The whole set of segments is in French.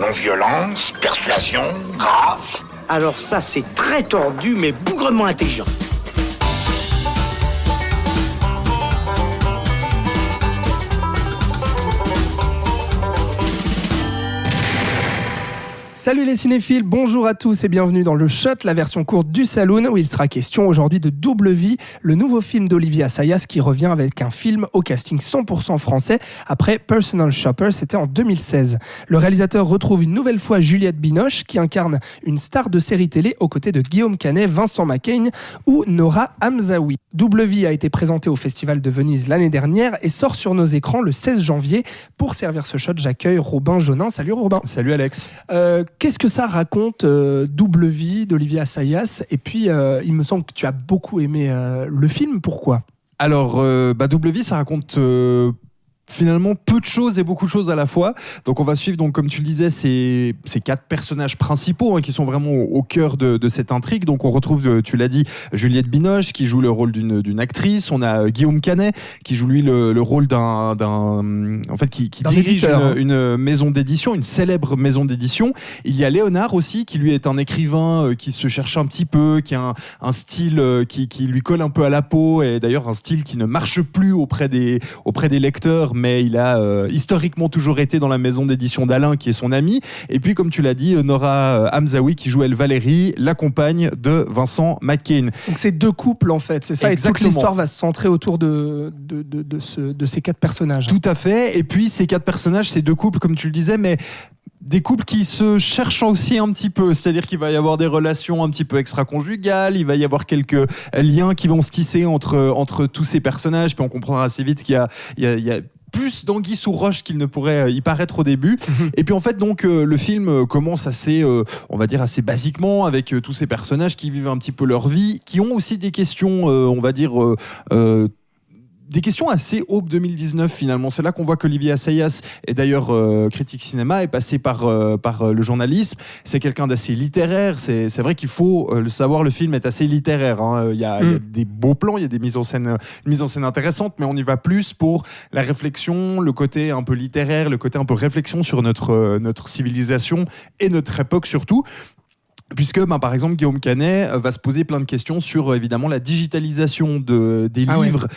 Non-violence, persuasion, grâce. Alors ça, c'est très tordu, mais bougrement intelligent. Salut les cinéphiles, bonjour à tous et bienvenue dans le Shot, la version courte du Saloon, où il sera question aujourd'hui de Double Vie, le nouveau film d'Olivier Assayas qui revient avec un film au casting 100% français après Personal Shopper, c'était en 2016. Le réalisateur retrouve une nouvelle fois Juliette Binoche qui incarne une star de série télé aux côtés de Guillaume Canet, Vincent McCain ou Nora Hamzaoui. Double Vie a été présenté au Festival de Venise l'année dernière et sort sur nos écrans le 16 janvier. Pour servir ce shot, j'accueille Robin Jonin. Salut Robin. Salut Alex. Qu'est-ce que ça raconte Double Vie d'Olivier Assayas ? Et puis, il me semble que tu as beaucoup aimé le film. Pourquoi ? Alors, Double Vie, ça raconte finalement peu de choses et beaucoup de choses à la fois. Donc on va suivre, donc, comme tu le disais, ces 4 personnages principaux qui sont vraiment au cœur de cette intrigue. Donc on retrouve, tu l'as dit, Juliette Binoche qui joue le rôle d'une actrice. On a Guillaume Canet qui joue lui le rôle qui dirige une maison d'édition, une célèbre maison d'édition. Il y a Léonard aussi qui lui est un écrivain qui se cherche un petit peu, qui a un style qui lui colle un peu à la peau, et d'ailleurs un style qui ne marche plus auprès des lecteurs, mais il a historiquement toujours été dans la maison d'édition d'Alain, qui est son ami. Et puis, comme tu l'as dit, Nora Hamzaoui, qui joue elle Valérie, la compagne de Vincent McCain. Donc c'est 2 couples en fait, c'est ça. Exactement. Et toute l'histoire va se centrer autour de ces 4 personnages. Tout à fait. Et puis ces 4 personnages, ces 2 couples, comme tu le disais, mais des couples qui se cherchent aussi un petit peu, c'est-à-dire qu'il va y avoir des relations un petit peu extra-conjugales, il va y avoir quelques liens qui vont se tisser entre tous ces personnages, puis on comprendra assez vite qu'il y a plus d'anguille sous roche qu'il ne pourrait y paraître au début. Et puis en fait, donc, le film commence assez, on va dire assez basiquement, avec tous ces personnages qui vivent un petit peu leur vie, qui ont aussi des questions, on va dire des questions assez aube 2019 finalement. C'est là qu'on voit qu'Olivier Assayas, et d'ailleurs critique cinéma, est passé par le journalisme. C'est quelqu'un d'assez littéraire. C'est vrai qu'il faut le savoir, le film est assez littéraire. Il y a des beaux plans, il y a une mise en scène intéressante, mais on y va plus pour la réflexion, le côté un peu littéraire, le côté un peu réflexion sur notre civilisation et notre époque surtout. Puisque, par exemple, Guillaume Canet va se poser plein de questions sur, évidemment, la digitalisation des livres,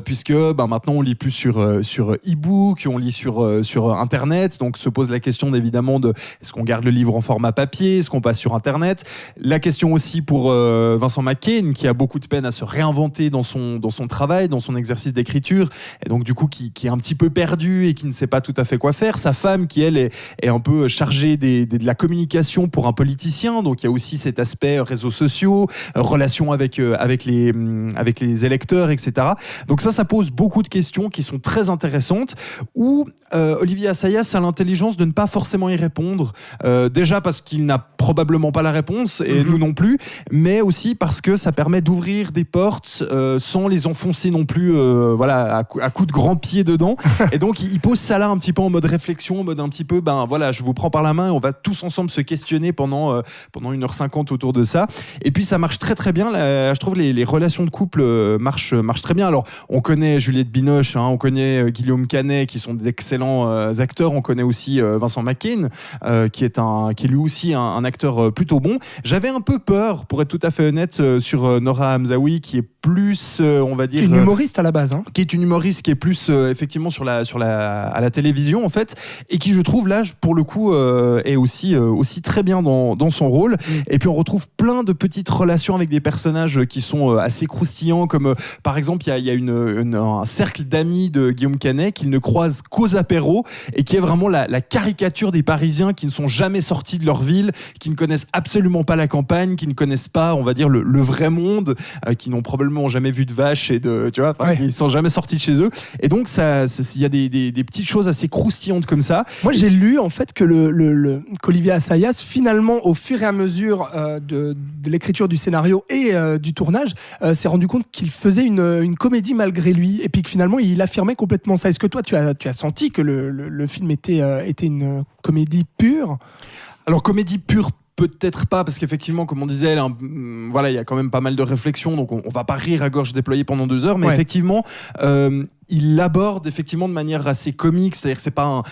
puisque maintenant, on lit plus sur e-book, on lit sur Internet, donc se pose la question, évidemment, de est-ce qu'on garde le livre en format papier, est-ce qu'on passe sur Internet. La question aussi pour Vincent McCain, qui a beaucoup de peine à se réinventer dans son travail, dans son exercice d'écriture, et donc, du coup, qui est un petit peu perdu et qui ne sait pas tout à fait quoi faire. Sa femme, qui, elle, est un peu chargée de la communication pour un politicien, donc il y a aussi cet aspect réseaux sociaux, relations avec les électeurs, etc. Donc ça pose beaucoup de questions qui sont très intéressantes, où Olivier Assayas a l'intelligence de ne pas forcément y répondre, déjà parce qu'il n'a probablement pas la réponse, et nous non plus, mais aussi parce que ça permet d'ouvrir des portes sans les enfoncer non plus à coups de grands pieds dedans. Et donc il pose ça là un petit peu en mode réflexion, en mode un petit peu, je vous prends par la main et on va tous ensemble se questionner pendant 1h50 autour de ça. Et puis ça marche très très bien. Je trouve les relations de couple marchent très bien. Alors on connaît Juliette Binoche, on connaît Guillaume Canet, qui sont d'excellents acteurs. On connaît aussi Vincent McCain, qui est lui aussi un acteur plutôt bon. J'avais un peu peur, pour être tout à fait honnête, sur Nora Hamzaoui, qui est plus, on va dire, une humoriste à la base, qui est une humoriste qui est plus effectivement à la télévision en fait, et qui, je trouve, là pour le coup est aussi très bien dans son rôle. Et puis on retrouve plein de petites relations avec des personnages qui sont assez croustillants, comme par exemple il y a un cercle d'amis de Guillaume Canet qu'il ne croise qu'aux apéros, et qui est vraiment la caricature des Parisiens qui ne sont jamais sortis de leur ville, qui ne connaissent absolument pas la campagne, qui ne connaissent pas, on va dire, le vrai monde, qui n'ont probablement jamais vu de vaches et ils ne sont jamais sortis de chez eux. Et donc il y a des petites choses assez croustillantes comme ça. Moi j'ai lu en fait que qu'Olivier Assayas, finalement, au fur et à mesure de l'écriture du scénario et du tournage, s'est rendu compte qu'il faisait une comédie malgré lui, et puis que finalement il affirmait complètement ça. Est-ce que toi tu as senti que le film était une comédie pure ? Alors, comédie pure, peut-être pas, parce qu'effectivement, comme on disait, il y a quand même pas mal de réflexions, donc on va pas rire à gorge déployée pendant 2 heures, mais effectivement, il l'aborde effectivement de manière assez comique, c'est-à-dire que c'est pas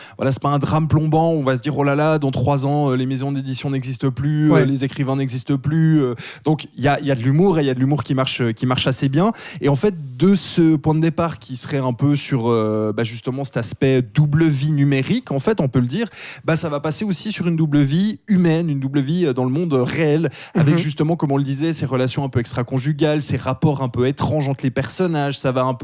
un drame plombant où on va se dire oh là là, dans 3 ans les maisons d'édition n'existent plus, les écrivains n'existent plus. Donc il y a de l'humour et il y a de l'humour qui marche assez bien. Et en fait, de ce point de départ qui serait un peu sur justement cet aspect double vie numérique, en fait, on peut le dire, ça va passer aussi sur une double vie humaine, une double vie dans le monde réel, avec justement, comme on le disait, ces relations un peu extra-conjugales, ces rapports un peu étranges entre les personnages. Ça va un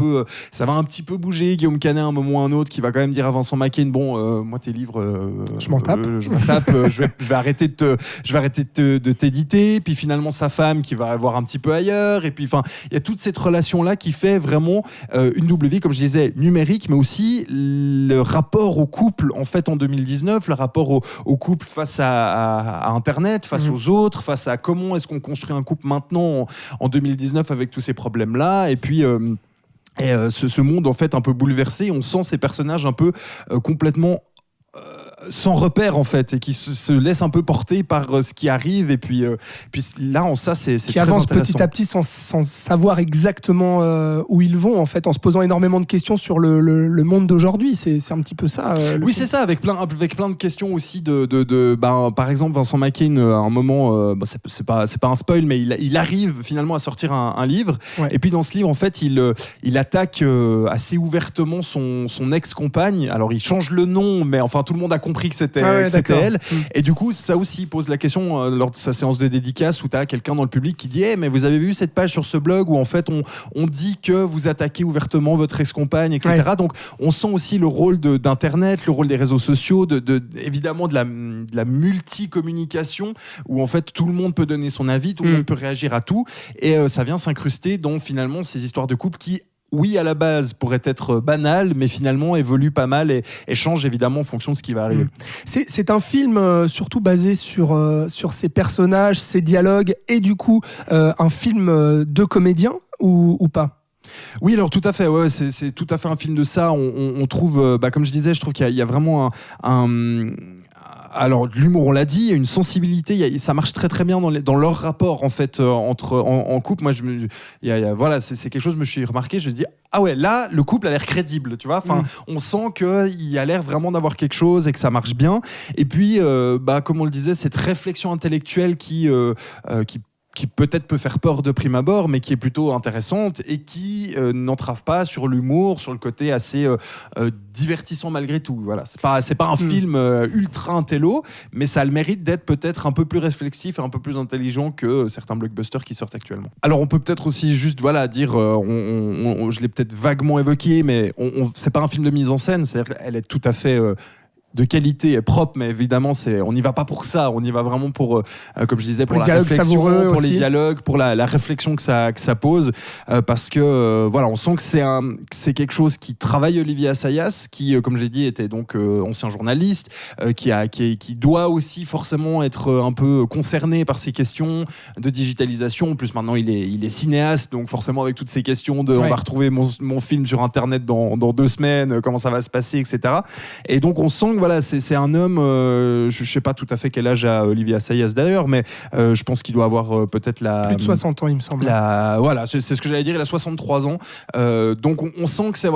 petit peu bouger. Guillaume Canet, à un moment ou un autre, qui va quand même dire à Vincent Macaigne, moi tes livres, je m'en tape. Je vais arrêter de t'éditer. Puis finalement sa femme qui va voir un petit peu ailleurs. Et puis enfin, il y a toute cette relation là qui fait vraiment une double vie, comme je disais, numérique, mais aussi le rapport au couple en fait en 2019, le rapport au couple face à Internet, face aux autres, face à comment est-ce qu'on construit un couple maintenant en 2019 avec tous ces problèmes là. Et puis ce monde en fait un peu bouleversé, on sent ces personnages un peu complètement sans repère en fait, et qui se laisse un peu porter par ce qui arrive, et puis là en ça c'est qui très avance intéressant. petit à petit sans savoir exactement où ils vont, en fait, en se posant énormément de questions sur le monde d'aujourd'hui. C'est un petit peu ça. Oui, c'est ça, avec plein de questions aussi par exemple Vincent Macaigne à un moment, c'est pas un spoil, mais il arrive finalement à sortir un livre, et puis dans ce livre en fait il attaque assez ouvertement son ex-compagne. Alors il change le nom, mais enfin tout le monde a compris que c'était elle. Et du coup, ça aussi pose la question lors de sa séance de dédicace où tu as quelqu'un dans le public qui dit mais vous avez vu cette page sur ce blog où en fait on dit que vous attaquez ouvertement votre ex-compagne, etc. Donc on sent aussi le rôle d'Internet, le rôle des réseaux sociaux, évidemment de la multi-communication où en fait tout le monde peut donner son avis, tout le monde peut réagir à tout, et ça vient s'incruster dans finalement ces histoires de couple qui, oui, à la base, pourrait être banal, mais finalement évolue pas mal et change évidemment en fonction de ce qui va arriver. C'est un film surtout basé sur ses personnages, ses dialogues, et du coup, un film de comédien ou pas ? Oui, alors tout à fait, c'est tout à fait un film de ça. On trouve, comme je disais, je trouve qu'il y a vraiment alors l'humour, on l'a dit, il y a une sensibilité, ça marche très très bien dans leur rapport en fait en couple. Moi c'est quelque chose que je me suis remarqué, je me dis ah ouais, là le couple a l'air crédible, tu vois, enfin on sent qu'il a l'air vraiment d'avoir quelque chose et que ça marche bien. Et puis comme on le disait, cette réflexion intellectuelle qui peut-être peut faire peur de prime abord, mais qui est plutôt intéressante et qui n'entrave pas sur l'humour, sur le côté assez divertissant malgré tout. Voilà, c'est pas un film ultra intello, mais ça a le mérite d'être peut-être un peu plus réflexif et un peu plus intelligent que certains blockbusters qui sortent actuellement. Alors on peut peut-être aussi juste dire, je l'ai peut-être vaguement évoqué, mais c'est pas un film de mise en scène, c'est-à-dire qu'elle est tout à fait de qualité et propre, mais évidemment on n'y va pas pour ça, on y va vraiment pour comme je disais, pour la réflexion, pour les dialogues, pour la réflexion que ça pose, parce que on sent que c'est quelque chose qui travaille Olivier Assayas, qui comme je l'ai dit était donc ancien journaliste, qui doit aussi forcément être un peu concerné par ces questions de digitalisation. En plus maintenant il est cinéaste, donc forcément avec toutes ces questions de on va retrouver mon film sur internet dans 2 semaines, comment ça va se passer, etc. Et donc on sent que c'est un homme, je sais pas tout à fait quel âge a Olivier Assayas d'ailleurs, mais je pense qu'il doit avoir peut-être plus de 60 ans, il me semble. C'est ce que j'allais dire, il a 63 ans. Donc on sent que c'est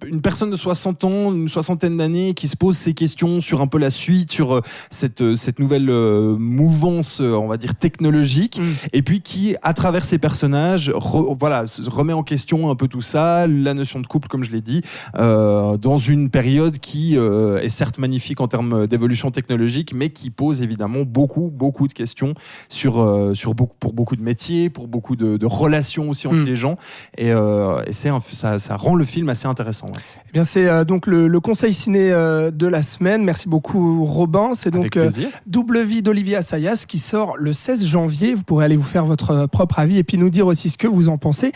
une personne de 60 ans, une soixantaine d'années qui se pose ces questions sur un peu la suite, sur cette nouvelle mouvance, on va dire technologique, et puis qui, à travers ses personnages, remet en question un peu tout ça, la notion de couple, comme je l'ai dit, dans une période qui est certes magnifique en termes d'évolution technologique, mais qui pose évidemment beaucoup de questions pour beaucoup de métiers, pour beaucoup de relations aussi entre les gens, et ça rend le film assez intéressant. Eh bien, c'est donc le conseil ciné de la semaine. Merci beaucoup Robin. C'est donc Double vie d'Olivier Assayas qui sort le 16 janvier. Vous pourrez aller vous faire votre propre avis et puis nous dire aussi ce que vous en pensez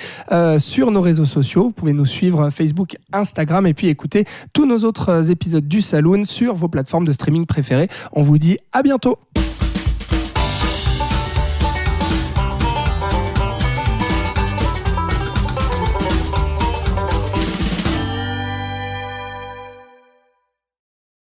sur nos réseaux sociaux. Vous pouvez nous suivre Facebook, Instagram, et puis écouter tous nos autres épisodes du Saloon sur vos plateformes de streaming préférées. On vous dit à bientôt.